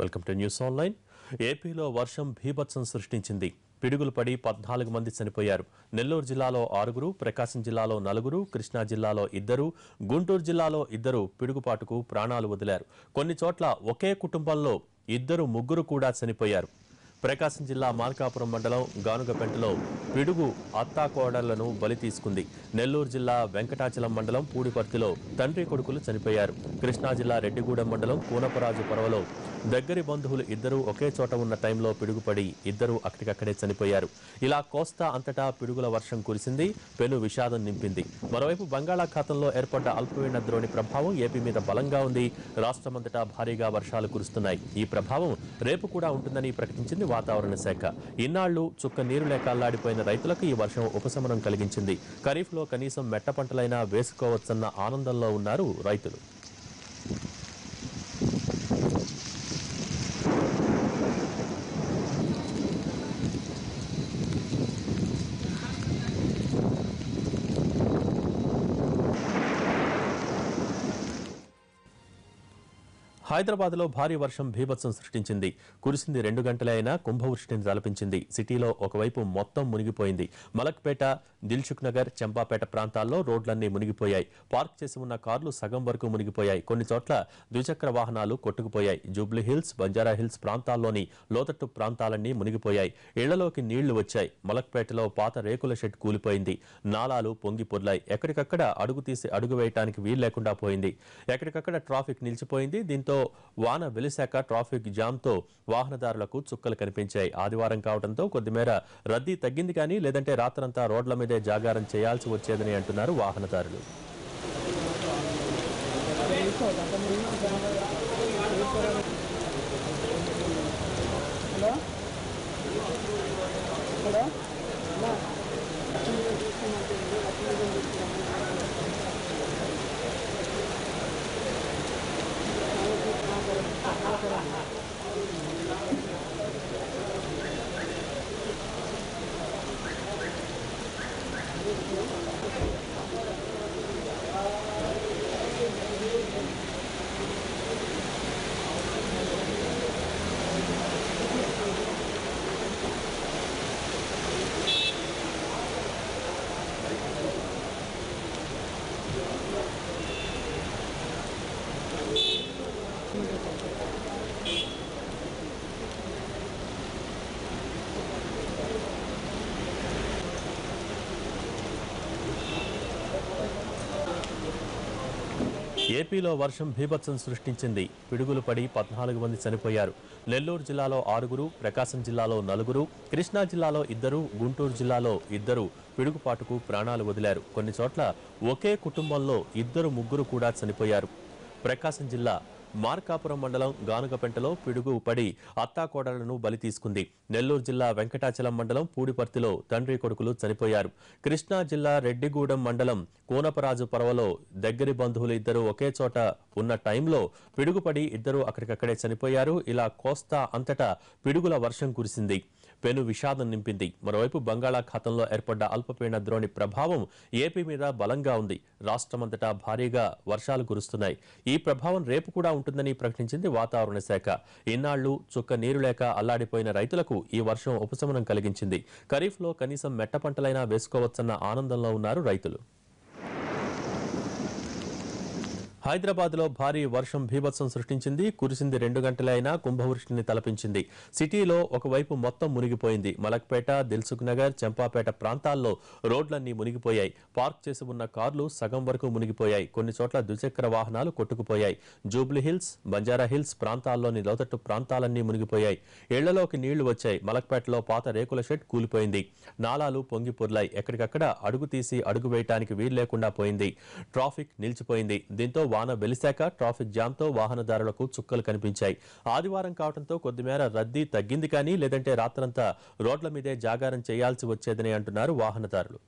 Welcome to news online. ఏపీలో వర్షం భీభత్సం సృష్టించింది. పిడుగులు పడి 14 మంది చనిపోయారు. నెల్లూరు జిల్లాలో 6, ప్రకాశం జిల్లాలో 4, కృష్ణా జిల్లాలో 2, గుంటూరు జిల్లాలో 2 పిడుగుపాటుకు ప్రాణాలు వదిలారు. కొన్ని చోట్ల ఒకే కుటుంబంలో 2, 3 కూడా చనిపోయారు. ప్రకాశం జిల్లా మార్కాపురం మండలం గానుగపెంటలో పిడుగు అత్తాకోడళ్లను బలి తీసుకుంది. నెల్లూరు జిల్లా వెంకటాచలం మండలం పూడిపర్తిలో తండ్రి కొడుకులు చనిపోయారు. కృష్ణా జిల్లా రెడ్డిగూడెం మండలం కూనపరాజు పరవలో దగ్గరి బంధువులు 2 ఒకే చోట ఉన్న టైంలో పిడుగుపడి 2 అక్కడికక్కడే చనిపోయారు. ఇలా కోస్తా అంతటా పిడుగుల వర్షం కురిసింది. పెను విషాదం నింపింది. మరోవైపు బంగాళాఖాతంలో ఏర్పడ్డ అల్పపీడన ద్రోణి ప్రభావం ఏపీ మీద బలంగా ఉంది. రాష్ట్రమంతటా భారీగా వర్షాలు కురుస్తున్నాయి. ఈ ప్రభావం రేపు కూడా ఉంటుందని ప్రకటించింది వాతావరణ శాఖ. ఇన్నాళ్లు చుక్క నీరు లేక అల్లాడిపోయిన రైతులకు ఈ వర్షం ఉపశమనం కలిగించింది. ఖరీఫ్లో కనీసం మెట్ట పంటలైనా వేసుకోవచ్చన్న ఆనందంలో ఉన్నారు రైతులు. హైదరాబాద్లో భారీ వర్షం భీభత్సం సృష్టించింది. కురిసింది 2 గంటలే అయినా కుంభవృష్టిని తలపించింది. సిటీలో ఒకవైపు మొత్తం మునిగిపోయింది. మలక్పేట, దిల్సుఖ్ నగర్, చంపాపేట ప్రాంతాల్లో రోడ్లన్నీ మునిగిపోయాయి. పార్క్ చేసి ఉన్న కార్లు సగం వరకు మునిగిపోయాయి. కొన్ని చోట్ల ద్విచక్ర వాహనాలు కొట్టుకుపోయాయి. జూబ్లీ హిల్స్, బంజారా హిల్స్ ప్రాంతాల్లోని లోతట్టు ప్రాంతాలన్నీ మునిగిపోయాయి. ఇళ్లలోకి నీళ్లు వచ్చాయి. మలక్పేటలో పాత రేకుల షెడ్ కూలిపోయింది. నాలాలు పొంగి పొర్లాయి. ఎక్కడికక్కడ అడుగు తీసి అడుగు వేయటానికి వీలు లేకుండా పోయింది. ఎక్కడికక్కడ ట్రాఫిక్ నిలిచిపోయింది. దీంతో వాన వెలిశాక ట్రాఫిక్ జామ్తో వాహనదారులకు చుక్కలు కనిపించాయి. ఆదివారం కావడంతో కొద్దిమేర రద్దీ తగ్గింది. కానీ లేదంటే రాత్రంతా రోడ్ల మీదే జాగారం చేయాల్సి వచ్చేదని అంటున్నారు వాహనదారులు. ఏపీలో వర్షం భీభత్సం సృష్టించింది. పిడుగులు పడి 14 మంది చనిపోయారు. నెల్లూరు జిల్లాలో 6, ప్రకాశం జిల్లాలో 4, కృష్ణా జిల్లాలో 2, గుంటూరు జిల్లాలో 2 పిడుగుపాటుకు ప్రాణాలు వదిలారు. కొన్ని చోట్ల ఒకే కుటుంబంలో 2, 3 కూడా చనిపోయారు. ప్రకాశం జిల్లా మార్కాపురం మండలం గానుగపెంటలో పిడుగు పడి అత్తాకోడళ్లను బలి తీసుకుంది. నెల్లూరు జిల్లా వెంకటాచలం మండలం పూడిపర్తిలో తండ్రి కొడుకులు చనిపోయారు. కృష్ణా జిల్లా రెడ్డిగూడెం మండలం కూనపరాజు పరవలో దగ్గరి బంధువులు 2 ఒకే చోట ఉన్న టైంలో పిడుగుపడి 2 అక్కడికక్కడే చనిపోయారు. ఇలా కోస్తా అంతటా పిడుగుల వర్షం కురిసింది. పెను విషాదం నింపింది. మరోవైపు బంగాళాఖాతంలో ఏర్పడ్డ అల్పపీడన ద్రోణి ప్రభావం ఏపీ మీద బలంగా ఉంది. రాష్ట్రమంతటా భారీగా వర్షాలు కురుస్తున్నాయి. ఈ ప్రభావం రేపు కూడా ఉంటుందని ప్రకటించింది వాతావరణ శాఖ. ఇన్నాళ్లు చుక్క నీరు లేక అల్లాడిపోయిన రైతులకు ఈ వర్షం ఉపశమనం కలిగించింది. ఖరీఫ్లో కనీసం మెట్ట పంటలైనా వేసుకోవచ్చన్న ఆనందంలో ఉన్నారు రైతులు. హైదరాబాద్లో భారీ వర్షం భీభత్సం సృష్టించింది. కురిసింది 2 గంటలే అయినా కుంభవృష్టిని తలపించింది. సిటీలో ఒకవైపు మొత్తం మునిగిపోయింది. మలక్పేట, దిల్సుఖ్ నగర్, చంపాపేట ప్రాంతాల్లో రోడ్లన్నీ మునిగిపోయాయి. పార్క్ చేసి ఉన్న కార్లు సగం వరకు మునిగిపోయాయి. కొన్ని చోట్ల ద్విచక్ర వాహనాలు కొట్టుకుపోయాయి. జూబ్లీ హిల్స్, బంజారా హిల్స్ ప్రాంతాల్లోని లోతట్టు ప్రాంతాలన్నీ మునిగిపోయాయి. ఇళ్లలోకి నీళ్లు వచ్చాయి. మలక్పేటలో పాత రేకుల షెడ్ కూలిపోయింది. నాలాలు పొంగి పొర్లాయి. ఎక్కడికక్కడ అడుగు తీసి అడుగు వేయటానికి వీలు లేకుండా పోయింది. ట్రాఫిక్ నిలిచిపోయింది. దీంతో వాన వెలిశాక ట్రాఫిక్ జామ్తో వాహనదారులకు చుక్కలు కనిపించాయి. ఆదివారం కావడంతో కొద్దిమేర రద్దీ తగ్గింది. కానీ లేదంటే రాత్రంతా రోడ్ల మీదే జాగారం చేయాల్సి వచ్చేదని అంటున్నారు వాహనదారులు.